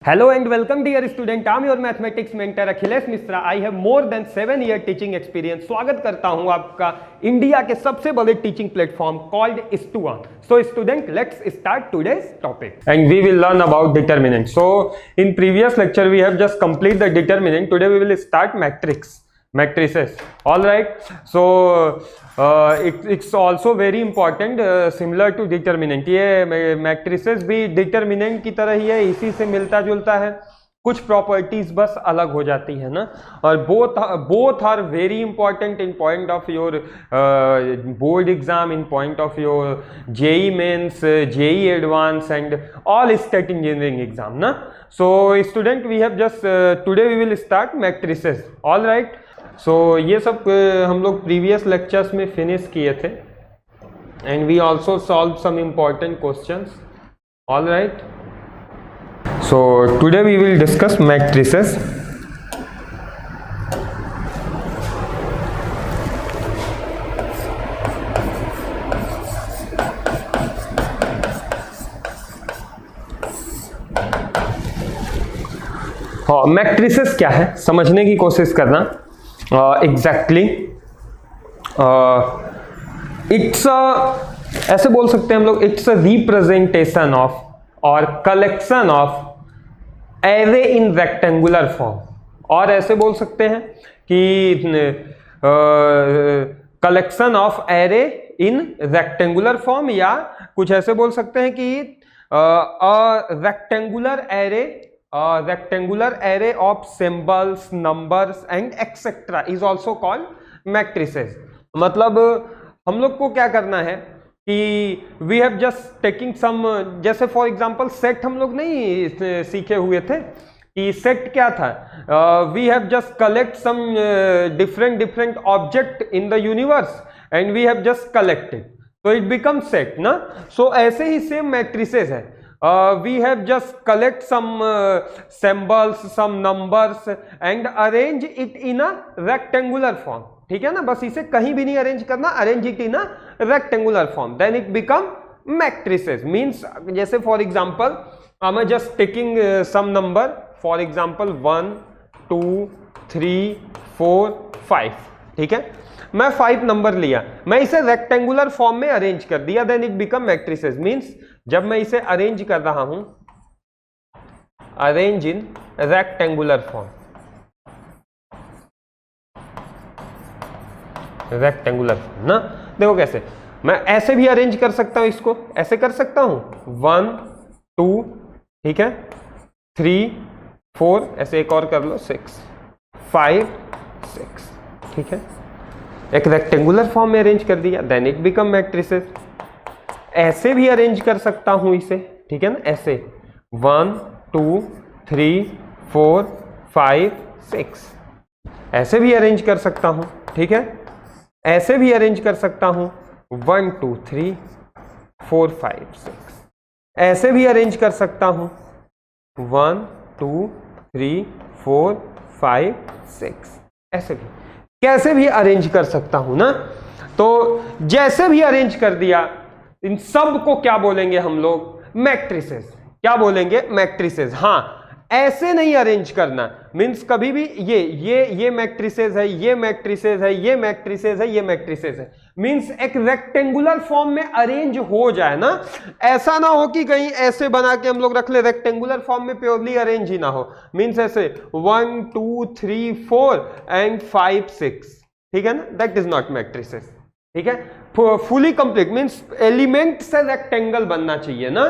Hello and welcome dear student. I am your mathematics mentor Akhilesh Misra. I have more than 7 year teaching experience. स्वागत करता हूं आपका India के सबसे बड़े teaching platform called Stuon. So student, let's start today's topic. And we will learn about determinant. So in previous lecture we have just complete the determinant. Today we will start matrices. All right. So it's also very important, similar to determinant. ये matrices भी determinant की तरह ही है, इसी से मिलता जुलता है, कुछ प्रॉपर्टीज बस अलग हो जाती है ना. और both are very important in point of your board exam, in point of your JEE mains, JEE advance and all state engineering exam ना. So student, we have just today we will start matrices. All right. So ये सब हम लोग previous lectures में finish किए थे and we also solve some important questions. All right. So today we will discuss matrices. हाँ, matrices क्या है समझने की कोशिश करना. एग्जैक्टली इट्स ऐसे बोल सकते हैं हम लोग, इट्स अ रिप्रेजेंटेशन ऑफ और collection of array in rectangular form. और ऐसे बोल सकते हैं कि collection of array in rectangular form, या कुछ ऐसे बोल सकते हैं कि rectangular array of symbols, numbers and etc. is also called matrices. मतलब हम लोग को क्या करना है कि we have just taking some, जैसे फॉर एग्जांपल सेट हम लोग नहीं सीखे हुए थे कि सेट क्या था. we have just collect some different object in the universe and we have just collected, so it becomes set ना. so ऐसे ही सेम matrices है. We have just collect some symbols, some numbers and arrange it in a rectangular form. ठीक है ना, बस इसे कहीं भी नहीं अरेंज करना, arrange it in a rectangular form, then it become matrices. Means जैसे for example I'm just taking some number, for example 1 2 3 4 5. ठीक है, मैं 5 नंबर लिया, मैं इसे रेक्टेंगुलर फॉर्म में अरेंज कर दिया, then it become matrices. Means जब मैं इसे अरेंज कर रहा हूं, arrange in rectangular form, rectangular form ना. देखो कैसे, मैं ऐसे भी अरेंज कर सकता हूं, इसको ऐसे कर सकता हूं 1 2, ठीक है, 3 4, ऐसे एक और कर लो 6 5 6. ठीक है, एक रेक्टेंगुलर फॉर्म में अरेंज कर दिया, देन इट बिकम मैट्रिसेस. ऐसे भी अरेंज कर सकता हूं इसे, ठीक है ना, ऐसे 1 2 3 4 5 6, ऐसे भी अरेंज कर सकता हूं. ठीक है, ऐसे भी अरेंज कर सकता हूं 1 2 3 4 5 6, ऐसे भी अरेंज कर सकता हूं 1 2 3 4 5 6, ऐसे भी कैसे भी अरेंज कर सकता हूं ना. तो जैसे भी अरेंज कर दिया, इन सब को क्या बोलेंगे हम लोग, मैट्रिसेस. क्या बोलेंगे, मैट्रिसेस. हाँ, ऐसे नहीं अरेंज करना. मींस कभी भी ये मैट्रिसेस है, ये मैट्रिसेस है, ये मैट्रिसेस है, ये मैट्रिसेस है. मींस एक रेक्टेंगुलर फॉर्म में अरेंज हो जाए ना. ऐसा ना हो कि कहीं ऐसे बना के हम लोग रख ले, रेक्टेंगुलर फॉर्म में प्योरली अरेंज ही ना हो. मींस ऐसे 1 2 3 4 एंड 5 6. ठीक है ना, दैट इज नॉट मैट्रिसेस. ठीक है, फुली कंप्लीट मींस एलिमेंट से रेक्टेंगल बनना चाहिए ना,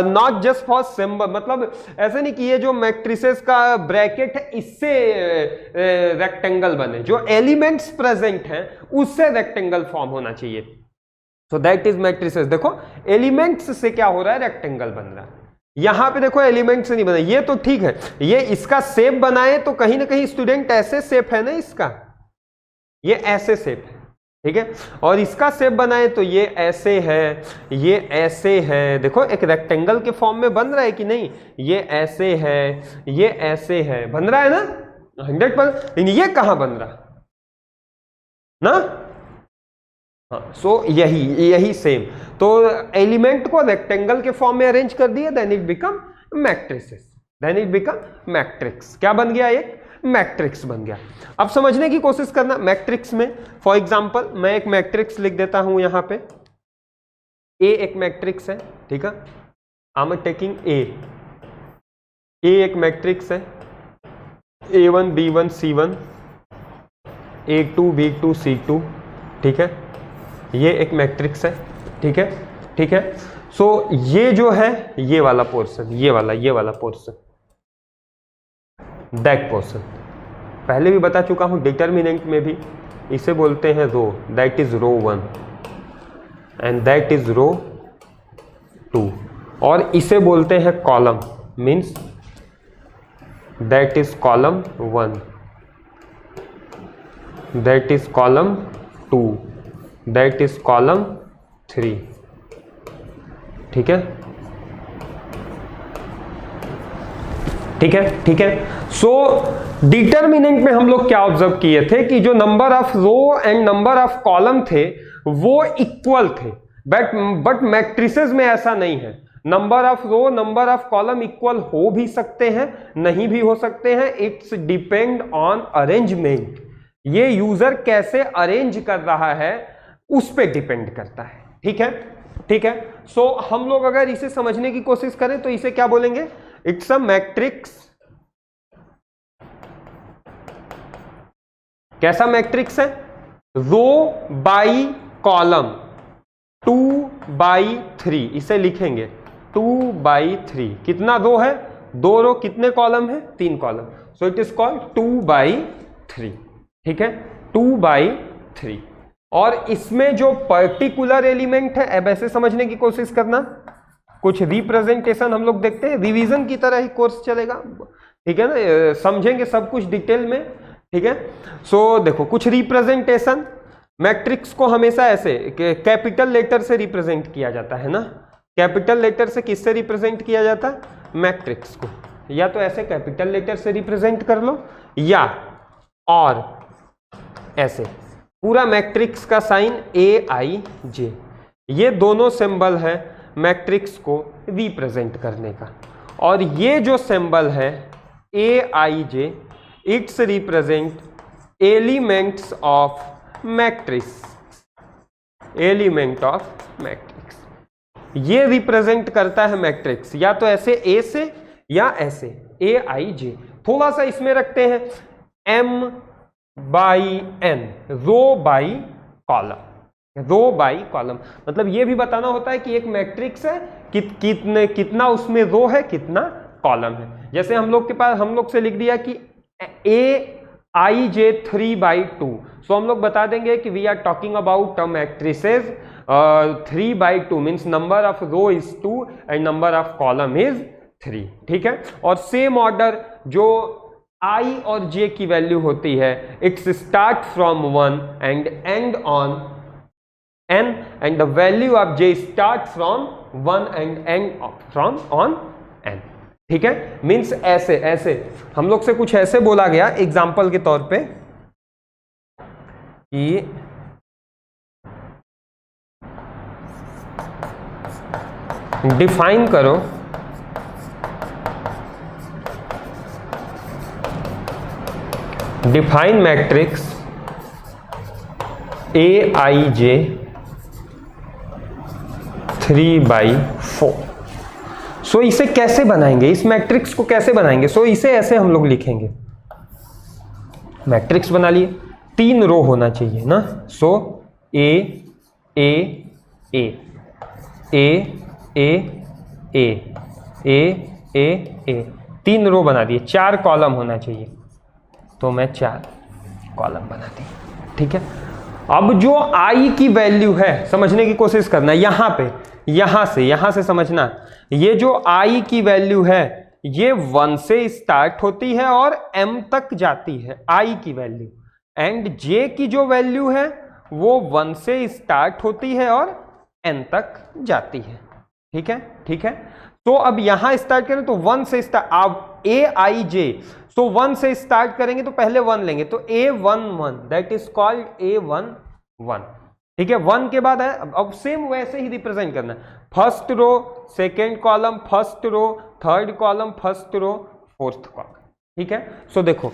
नॉट जस्ट फॉर सिंबल. मतलब ऐसे नहीं कि ये जो मैट्रिसेस का ब्रैकेट है इससे रेक्टेंगल बने, जो एलिमेंट्स प्रेजेंट हैं उससे रेक्टेंगल फॉर्म होना चाहिए. So that is matrices. देखो एलिमेंट्स से क्या हो रहा है, रेक्टेंगल बन रहा है. यहां पे देखो एलिमेंट्स नहीं बना, ये तो ठीक है, ये इसका शेप बनाए तो कहीं ना कहीं स्टूडेंट ऐसे शेप है ना, इसका ये ऐसे शेप है. ठीक है, और इसका शेप बनाए तो ये ऐसे है, ये ऐसे है. देखो एक रेक्टेंगल के फॉर्म में बन रहा है कि नहीं, ये ऐसे है, ये ऐसे है, बन रहा है ना 100%. ये कहां बन रहा ना. हाँ, सो यही सेम. तो एलिमेंट को रेक्टेंगल के फॉर्म में अरेंज कर दिया, then it become matrices. Then it become matrix. क्या बन गया? एक मैट्रिक्स बन गया। अब समझने की कोशिश करना मैट्रिक्स में। फॉर एग्जांपल मैं एक मैट्रिक्स लिख देता हूं यहां पे, ए एक मैट्रिक्स है, ठीक है। आई एम टेकिंग ए एक मैट्रिक्स है, A1 B1 C1 A2 B2 C2, ठीक है। ये एक मैट्रिक्स है, ठीक है, ठीक है। सो ये जो है ये वाला पोर्शन, ये वाला पोर्शन, दैट पोर्शन पहले भी बता चुका हूं, डिटर्मिनेंट में भी इसे बोलते हैं row, that is row 1 and that is row 2, और इसे बोलते हैं column, means that is column 1, that is column 2, that is column 3, ठीक है, ठीक है, ठीक है। सो डिटर्मिनेंट में हम लोग क्या ऑब्जर्व किए थे कि जो number of row and number of column थे वो इक्वल थे, बट मैट्रिसेस में ऐसा नहीं है। Number of row number of column equal हो भी सकते हैं, नहीं भी हो सकते हैं, इट्स डिपेंड ऑन अरेंजमेंट। ये यूजर कैसे अरेंज कर रहा है उस पर डिपेंड करता है, ठीक है, ठीक है। सो हम लोग अगर इसे समझने की कोशिश करें तो इसे क्या बोलेंगे? It's a matrix. कैसा मैट्रिक्स है? रो बाई कॉलम 2/3, इसे लिखेंगे 2/3। कितना रो है? 2 रो। कितने कॉलम है? 3 column. So it is called 2/3, ठीक है, 2/3। और इसमें जो पर्टिकुलर एलिमेंट है, अब ऐसे समझने की कोशिश करना, कुछ रिप्रेजेंटेशन हम लोग देखते हैं, रिवीजन की तरह ही कोर्स चलेगा, ठीक है ना, समझेंगे सब कुछ डिटेल में, ठीक है। सो देखो कुछ रिप्रेजेंटेशन, मैट्रिक्स को हमेशा ऐसे कैपिटल लेटर से रिप्रेजेंट किया जाता है ना। कैपिटल लेटर से किससे रिप्रेजेंट किया जाता है? मैट्रिक्स को। या तो ऐसे कैपिटल लेटर से रिप्रेजेंट कर लो, या और ऐसे पूरा मैट्रिक्स का साइन AIJ, ये दोनों सिंबल है मैट्रिक्स को रिप्रेजेंट करने का। और ये जो सिंबल है AIJ, it's represent elements of matrix, element of matrix. ये रिप्रेजेंट करता है मैट्रिक्स, या तो ऐसे A से या ऐसे AIJ। थोड़ा सा इसमें रखते हैं M/N, row by column, row by column. मतलब ये भी बताना होता है कि एक मैट्रिक्स है, कितना उसमें रो है, कितना कॉलम है। जैसे हम लोग के पास, हम लोग से लिख दिया कि AIJ 3/2, सो हम लोग बता देंगे कि we are talking about matrices 3/2 means number of row is 2 and number of column is 3, ठीक है। और सेम ऑर्डर जो I और J की वैल्यू होती है, it's start from 1 and end on N, and the value of J start from 1 and end from on N, ठीक है। मीन्स ऐसे ऐसे हम लोग से कुछ ऐसे बोला गया एग्जाम्पल के तौर पे कि डिफाइन करो डिफाइन मैट्रिक्स AIJ 3/4। सो इसे कैसे बनाएंगे, इस मैट्रिक्स को कैसे बनाएंगे? सो इसे ऐसे हम लोग लिखेंगे, मैट्रिक्स बना लिए, 3 रो होना चाहिए ना। सो A A A A A A A A A 3 रो बना दिए, 4 कॉलम होना चाहिए, तो मैं 4 कॉलम बना दी, ठीक है। अब जो I की वैल्यू है समझने की कोशिश करना, यहां पे यहां से समझना, ये जो I की वैल्यू है ये 1 से स्टार्ट होती है और M तक जाती है I की वैल्यू, एंड J की जो वैल्यू है वो 1 से स्टार्ट होती है और N तक जाती है, ठीक है, ठीक है। तो अब यहां स्टार्ट करें तो 1 से स्टार्ट, आप AIJ, तो 1 से स्टार्ट करेंगे तो पहले 1 लेंगे, तो A11 that is called A11, ठीक है। 1 के बाद है, अब सेम वैसे ही रिप्रेजेंट करना है, first row second column first row, third column first row, fourth column, ठीक है। सो देखो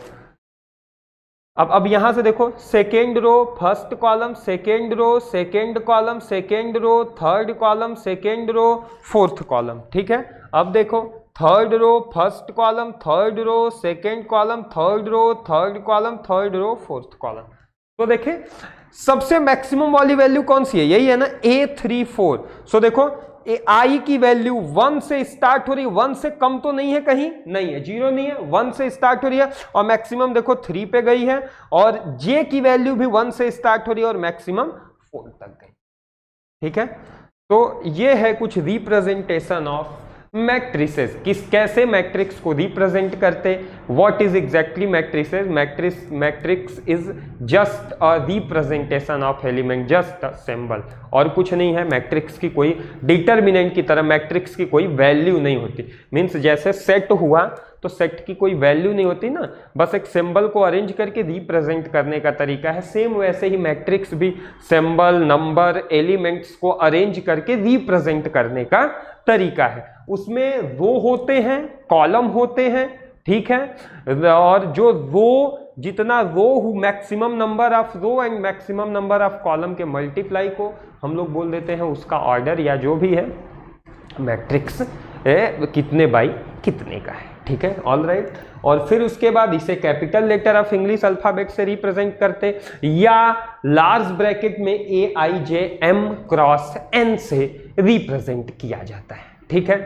अब यहां से देखो, second row first column, second row second column, second row third column, second row fourth column, ठीक है। अब देखो third row first column, third row second column, third row third column, third row fourth column. तो देखें सबसे maximum वाली value कौन सी है, यही है ना, A34। सो देखो आई की वैल्यू 1 से स्टार्ट हो रही है, 1 से कम तो नहीं है, कहीं नहीं है, 0 नहीं है, 1 से स्टार्ट हो रही है और मैक्सिमम देखो 3 पे गई है, और जे की वैल्यू भी 1 से स्टार्ट हो रही है और मैक्सिमम 4 तक गई, ठीक है। तो ये है कुछ रिप्रेजेंटेशन ऑफ मैट्रिसेस, कैसे मैट्रिक्स को रिप्रेजेंट करते, what is exactly matrices. Matrix is just a representation of element, just a symbol, और कुछ नहीं है। मैट्रिक्स की कोई डिटर्मिनेंट की तरह मैट्रिक्स की कोई वैल्यू नहीं होती। मीन्स जैसे सेट हुआ तो सेट की कोई वैल्यू नहीं होती ना, बस एक सिंबल को अरेंज करके रिप्रेजेंट करने का तरीका है। सेम वैसे ही मैट्रिक्स भी सिंबल, नंबर, एलिमेंट्स को अरेंज करके रिप्रेजेंट करने का तरीका है। उसमें रो होते हैं, कॉलम होते हैं, ठीक है, और जो रो, जितना row maximum number of row and maximum number of column के मल्टीप्लाई को हम लोग बोल देते हैं उसका ऑर्डर, या जो भी है मैट्रिक्स कितने बाई कितने का है, ठीक है, ऑल राइट। और फिर उसके बाद इसे capital letter of English alphabet से रिप्रेजेंट करते, या लार्ज ब्रैकेट में AIJM क्रॉस N से रिप्रेजेंट किया जाता है, ठीक है।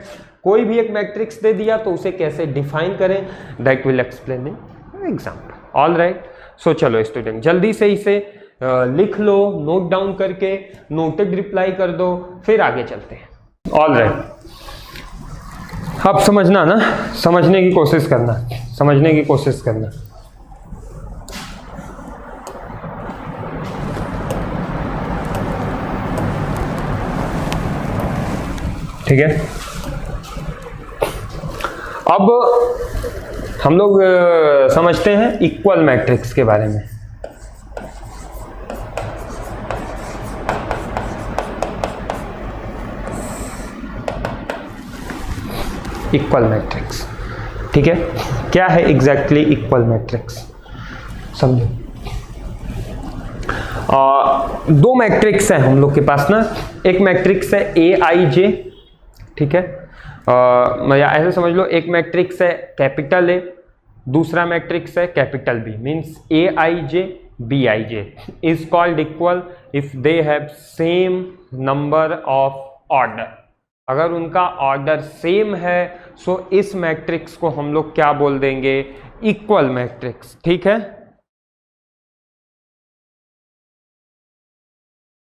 कोई भी एक मैट्रिक्स दे दिया तो उसे कैसे डिफाइन करें, that will explain in example, all right. So चलो स्टूडेंट जल्दी से इसे लिख लो, नोट डाउन करके नोटेड रिप्लाई कर दो, फिर आगे चलते हैं, ऑल राइट। अब समझना ना, समझने की कोशिश करना, समझने की कोशिश करना। ठीक है, अब हम लोग समझते हैं इक्वल मैट्रिक्स के बारे में। इक्वल मैट्रिक्स, ठीक है, क्या है एग्जैक्टली इक्वल मैट्रिक्स, समझो। दो मैट्रिक्स है हम लोग के पास ना, एक मैट्रिक्स है AIJ, ठीक है, या ऐसे समझ लो एक मैट्रिक्स है कैपिटल A, दूसरा मैट्रिक्स है capital B, means AIJ BIJ is called equal if they have same number of order. अगर उनका ऑर्डर सेम है सो इस मैट्रिक्स को हम लोग क्या बोल देंगे, इक्वल मैट्रिक्स, ठीक है,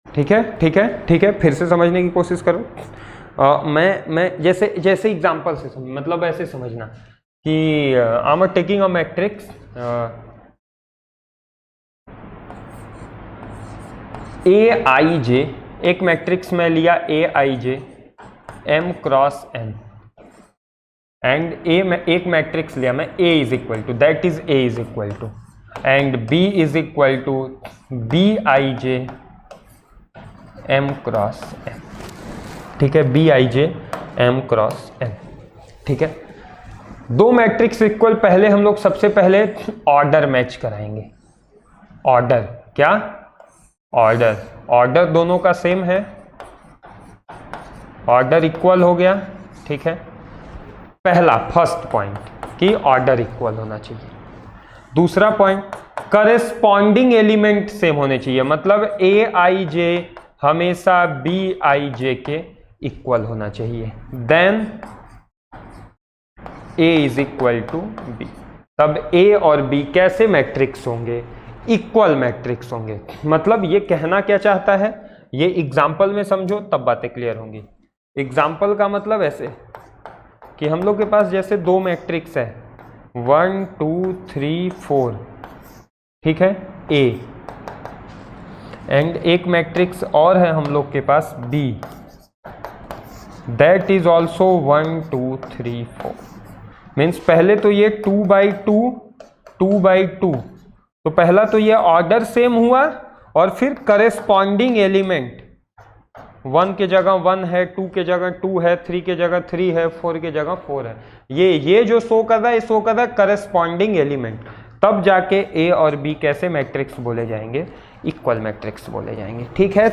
ठीक है, ठीक है, ठीक है। फिर से समझने की कोशिश करो। मैं जैसे एग्जांपल से समझ, मतलब ऐसे समझना कि I am taking a matrix AIJ, एक मैट्रिक्स में लिया AIJ M cross N, and एक मैट्रिक्स लिया मैं A is equal to, that is A is equal to, and B is equal to BIJ M cross N, ठीक है, BIJ M cross N, ठीक है। दो मैट्रिक्स इक्वल, पहले हम लोग सबसे पहले ऑर्डर मैच कराएंगे। ऑर्डर क्या, ऑर्डर दोनों का सेम है, ऑर्डर इक्वल हो गया, ठीक है, पहला फर्स्ट पॉइंट कि ऑर्डर इक्वल होना चाहिए। दूसरा पॉइंट करेस्पॉन्डिंग एलिमेंट सेम होने चाहिए, मतलब AIJ हमेशा BIJ के इक्वल होना चाहिए, then A is equal to B। तब A और B कैसे मैट्रिक्स होंगे, इक्वल मैट्रिक्स होंगे। मतलब ये कहना क्या चाहता है, ये एग्जाम्पल में समझो तब बातें क्लियर होंगी। एग्जाम्पल का मतलब ऐसे कि हम लोग के पास जैसे दो मैट्रिक्स है 1 2 3 4, ठीक है, A, एंड एक मैट्रिक्स और है हम लोग के पास B, that is also 1 2 3 4। Means पहले तो ये 2 by 2 2 by 2, तो पहला तो ये ऑर्डर सेम हुआ और फिर करेस्पॉन्डिंग एलिमेंट 1 के जगह 1 है, 2 के जगह 2 है, 3 के जगह 3 है, 4 के जगह 4 है। ये जो शो कर रहा है, शो कर रहा है करस्पॉन्डिंग एलिमेंट। तब जाके ए और बी कैसे मैट्रिक्स बोले जाएंगे? इक्वल मैट्रिक्स बोले जाएंगे। ठीक है,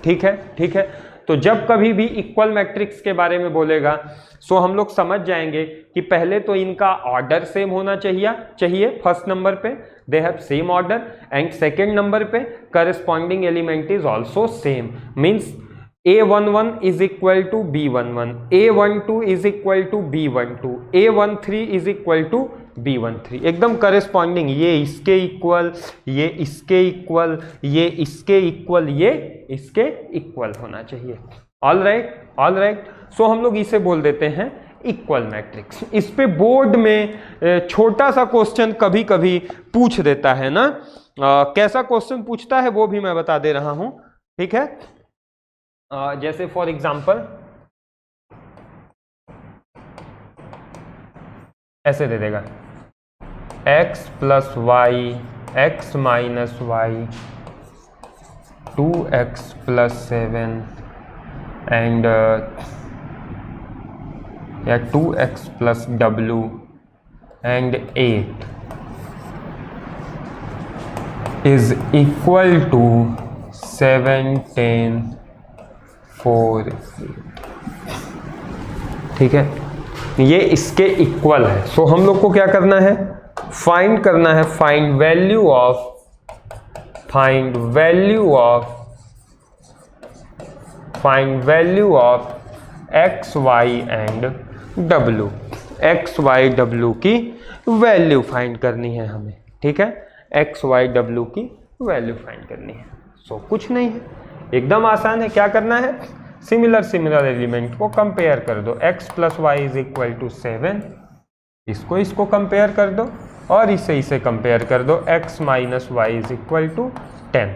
ठीक है, ठीक है। तो जब कभी भी इक्वल मैट्रिक्स के बारे में बोलेगा सो हम लोग समझ जाएंगे कि पहले तो इनका ऑर्डर सेम होना चाहिए फर्स्ट नंबर पे, they have same order, and second number पे corresponding element is also same, means A11 is equal to B11, A12 is equal to B12, A13 is equal to B13, एकदम corresponding, ये इसके equal, ये इसके equal, ये इसके equal, ये इसके इक्वल होना चाहिए। All right. सो हम लोग इसे बोल देते हैं इक्वल मैट्रिक्स। इस पे बोर्ड में छोटा सा क्वेश्चन कभी कभी पूछ देता है ना, कैसा क्वेश्चन पूछता है वो भी मैं बता दे रहा हूं। ठीक है, जैसे फॉर एग्जाम्पल ऐसे दे देगा x plus y, x minus y, 2x plus 7 and या 2x plus w and 8 is equal to 7, 10, 4। ठीक है, ये इसके इक्वल है। सो हम लोग को क्या करना है? फाइंड करना है, find value of x y and डब्ल्यू। एक्स वाई डब्ल्यू की वैल्यू फाइंड करनी है हमें। ठीक है, एक्स वाई डब्ल्यू की वैल्यू फाइंड करनी है। सो कुछ नहीं है, एकदम आसान है। क्या करना है? सिमिलर एलिमेंट को कंपेयर कर दो। x plus y is equal to 7, इसको कंपेयर कर दो और इसे कंपेयर कर दो। x minus y is equal to 10,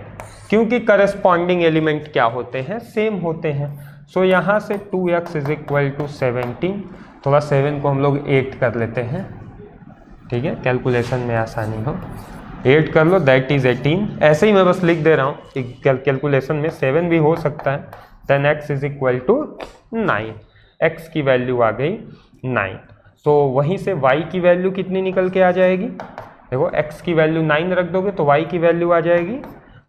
क्योंकि करस्पॉन्डिंग एलिमेंट क्या होते हैं? सेम होते हैं। सो यहाँ से 2x इज इक्वल टू 17, थोड़ा 7 को हम लोग 8 कर लेते हैं। ठीक है, कैलकुलेशन में आसानी हो, 8 कर लो, दैट इज 18। ऐसे ही मैं बस लिख दे रहा हूँ, कैलकुलेशन में 7 भी हो सकता है। Then x is equal to 9, x की वैल्यू आ गई 9। सो वहीं से y की वैल्यू कितनी निकल के आ जाएगी? देखो, x की वैल्यू 9 रख दोगे तो y की वैल्यू आ जाएगी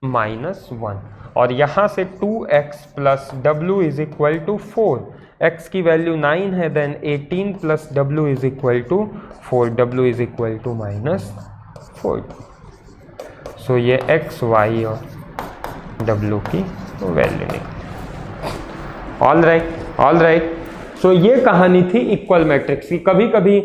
-1, और यहाँ से 2x plus w is equal to 4, x की वैल्यू 9 है, then 18 plus w is equal to 4, w is equal to -4। So ये x, y और w की वैल्यू निकली। All right. सो ये कहानी थी इक्वल मैट्रिक्स की। कभी कभी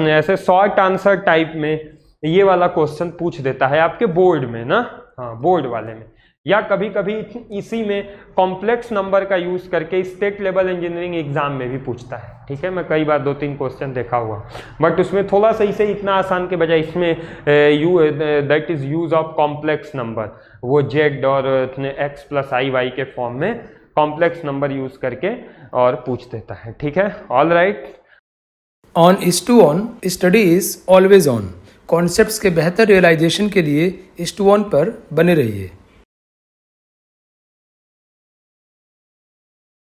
ऐसे शॉर्ट आंसर टाइप में ये वाला क्वेश्चन पूछ देता है आपके बोर्ड में ना, हाँ बोर्ड वाले में, या कभी कभी इसी में कॉम्प्लेक्स नंबर का यूज करके स्टेट लेवल इंजीनियरिंग एग्जाम में भी पूछता है। ठीक है, मैं कई बार 2-3 क्वेश्चन देखा हुआ, बट उसमें थोड़ा सा इसे इतना आसान के बजाय इसमें that is use of complex number, वो z और x प्लस आई वाई के फॉर्म में कॉम्प्लेक्स नंबर यूज करके और पूछ देता है। ठीक है, all right. On IS2ON study is always on. Concepts के बेहतर रियलाइजेशन के लिए IS2ON पर बने रहिए।